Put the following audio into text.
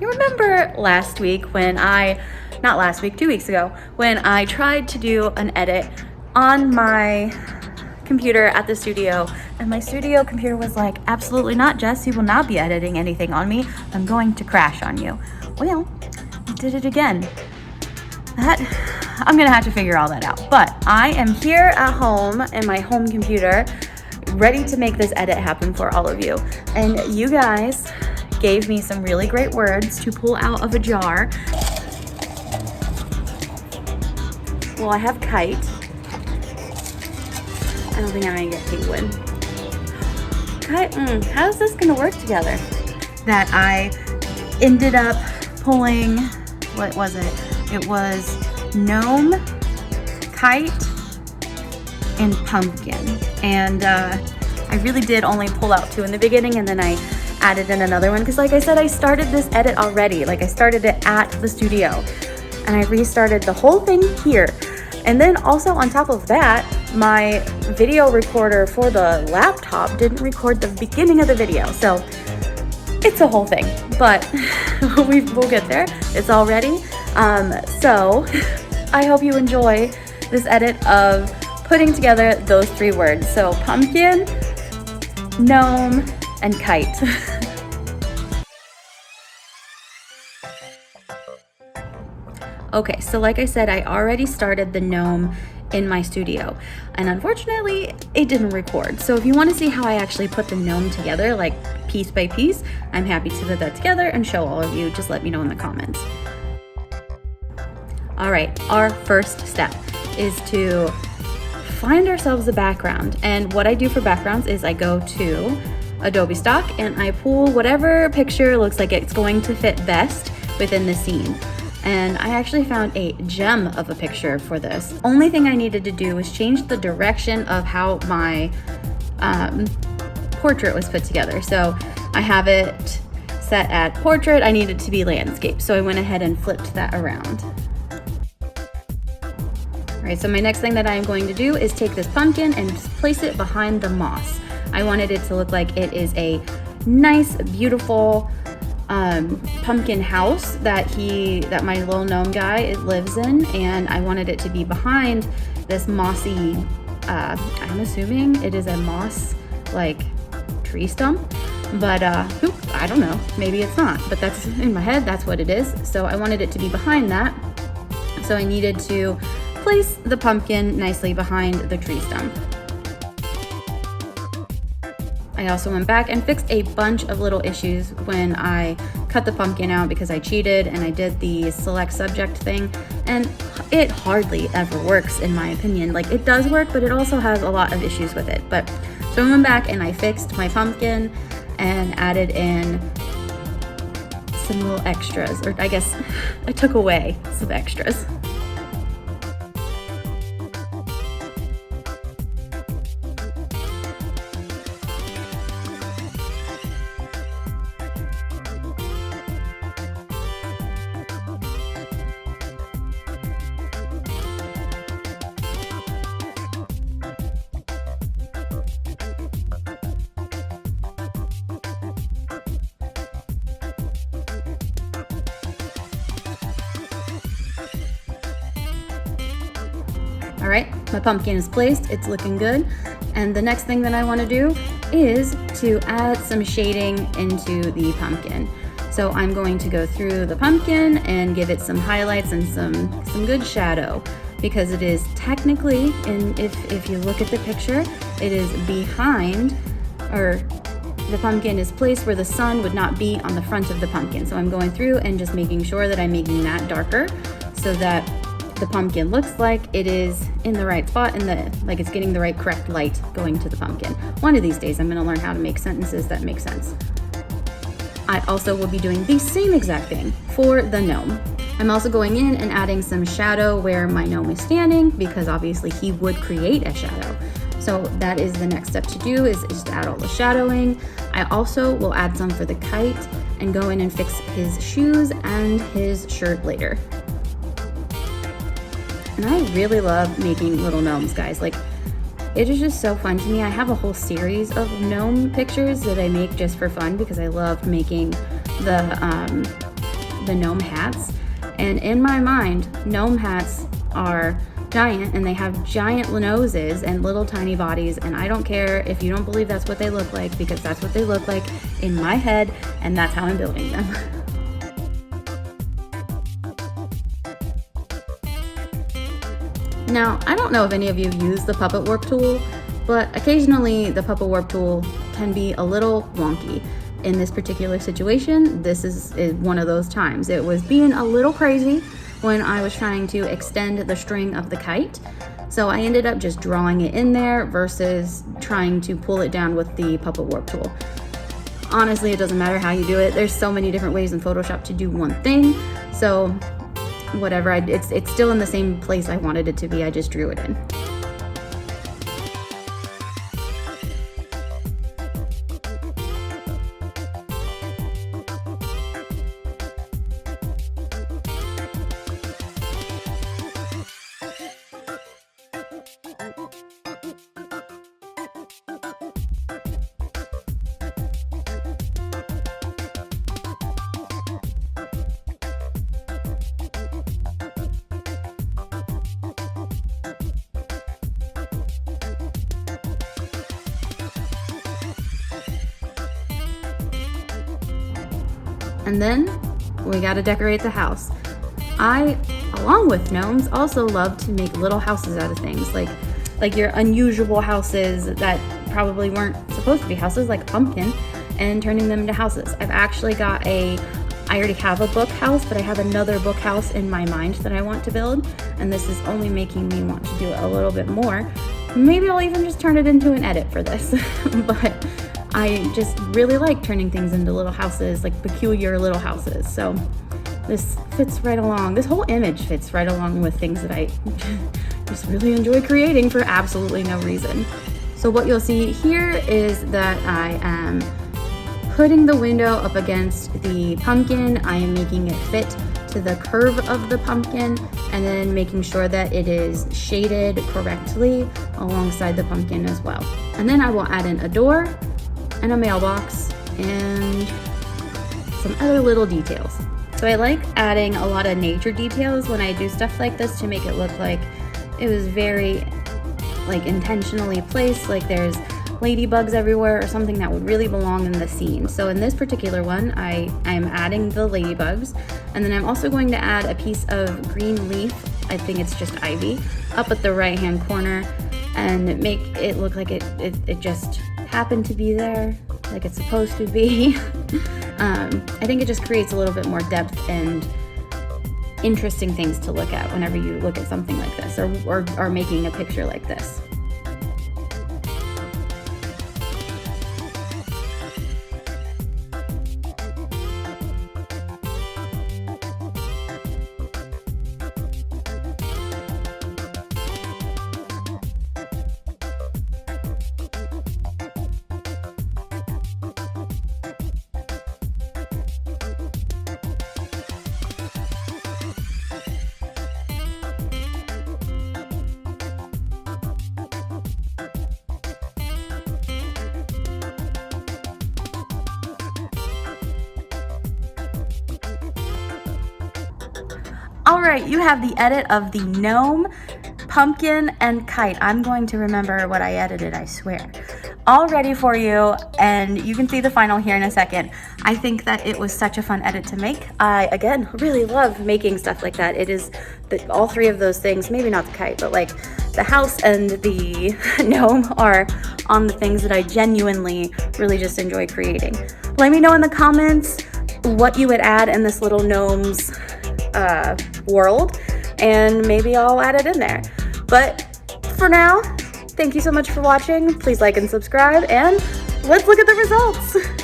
You remember last week when not last week, 2 weeks ago, when I tried to do an edit on my computer at the studio, and my studio computer was like, absolutely not, Jess, you will not be editing anything on me. I'm going to crash on you. Well, I did it again. I'm gonna have to figure all that out. But I am here at home in my home computer, ready to make this edit happen for all of you. And you guys gave me some really great words to pull out of a jar. Well, I have kite. I don't think I'm gonna get penguin. Kite, how's this gonna work together? That I ended up pulling, what was it? It was gnome, kite, and pumpkin. And I really did only pull out 2 in the beginning, and then I added in another one because, like I said, I started this edit already. Like, I started it at the studio and I restarted the whole thing here. And then also on top of that, my video recorder for the laptop didn't record the beginning of the video. So it's a whole thing, but we'll get there. It's all ready. So I hope you enjoy this edit of putting together those 3 words. So pumpkin, gnome, and kite. Okay, so like I said, I already started the gnome in my studio, and unfortunately it didn't record. So if you want to see how I actually put the gnome together, like piece by piece, I'm happy to put that together and show all of you. Just let me know in the comments. All right, our first step is to find ourselves a background. And what I do for backgrounds is I go to Adobe stock and I pull whatever picture looks like it's going to fit best within the scene. And I actually found a gem of a picture for this. Only thing I needed to do was change the direction of how my portrait was put together. So I have it set at portrait. I need it to be landscape. So I went ahead and flipped that around. All right, so my next thing that I'm going to do is take this pumpkin and place it behind the moss. I wanted it to look like it is a nice, beautiful pumpkin house that my little gnome guy lives in, and I wanted it to be behind this mossy, I'm assuming it is a moss like tree stump, but I don't know, maybe it's not, but that's in my head, that's what it is. So I wanted it to be behind that, so I needed to place the pumpkin nicely behind the tree stump. I also went back and fixed a bunch of little issues when I cut the pumpkin out because I cheated and I did the select subject thing, and it hardly ever works in my opinion. Like, it does work, but it also has a lot of issues with it. But so I went back and I fixed my pumpkin and added in some little extras, or I guess I took away some extras. All right, my pumpkin is placed, it's looking good. And the next thing that I want to do is to add some shading into the pumpkin. So I'm going to go through the pumpkin and give it some highlights and some good shadow, because it is technically, and if you look at the picture, it is behind, or the pumpkin is placed where the sun would not be on the front of the pumpkin. So I'm going through and just making sure that I'm making that darker so that the pumpkin looks like it is in the right spot and like it's getting the right correct light going to the pumpkin. One of these days I'm going to learn how to make sentences that make sense. I also will be doing the same exact thing for the gnome. I'm also going in and adding some shadow where my gnome is standing, because obviously he would create a shadow. So that is the next step to do, is just add all the shadowing. I also will add some for the kite and go in and fix his shoes and his shirt later. And I really love making little gnomes, guys. Like, it is just so fun to me. I have a whole series of gnome pictures that I make just for fun because I love making the gnome hats. And in my mind, gnome hats are giant and they have giant noses and little tiny bodies, and I don't care if you don't believe that's what they look like, because that's what they look like in my head, and that's how I'm building them. Now, I don't know if any of you use the Puppet Warp tool, but occasionally the Puppet Warp tool can be a little wonky. In this particular situation, this is one of those times. It was being a little crazy when I was trying to extend the string of the kite. So I ended up just drawing it in there versus trying to pull it down with the Puppet Warp tool. Honestly, it doesn't matter how you do it. There's so many different ways in Photoshop to do one thing. So whatever, it's still in the same place I wanted it to be. I just drew it in. And then we gotta decorate the house. I, along with gnomes, also love to make little houses out of things, like your unusual houses that probably weren't supposed to be houses, like a pumpkin, and turning them into houses. I've actually got I already have a book house, but I have another book house in my mind that I want to build, and this is only making me want to do it a little bit more. Maybe I'll even just turn it into an edit for this, but I just really like turning things into little houses, like peculiar little houses. So this fits right along. This whole image fits right along with things that I just really enjoy creating for absolutely no reason. So what you'll see here is that I am putting the window up against the pumpkin. I am making it fit to the curve of the pumpkin, and then making sure that it is shaded correctly alongside the pumpkin as well. And then I will add in a door and a mailbox and some other little details. So I like adding a lot of nature details when I do stuff like this to make it look like it was very intentionally placed, like there's ladybugs everywhere or something that would really belong in the scene. So in this particular one, I am adding the ladybugs, and then I'm also going to add a piece of green leaf, I think it's just ivy, up at the right hand corner, and make it look like it just happened to be there, like it's supposed to be. I think it just creates a little bit more depth and interesting things to look at whenever you look at something like this, or making a picture like this. All right, you have the edit of the gnome, pumpkin, and kite. I'm going to remember what I edited, I swear. All ready for you, and you can see the final here in a second. I think that it was such a fun edit to make. I, again, really love making stuff like that. It is all three of those things, maybe not the kite, but like the house and the gnome are on the things that I genuinely really just enjoy creating. Let me know in the comments what you would add in this little gnome's world, and maybe I'll add it in there. But for now, thank you so much for watching. Please like and subscribe, and let's look at the results.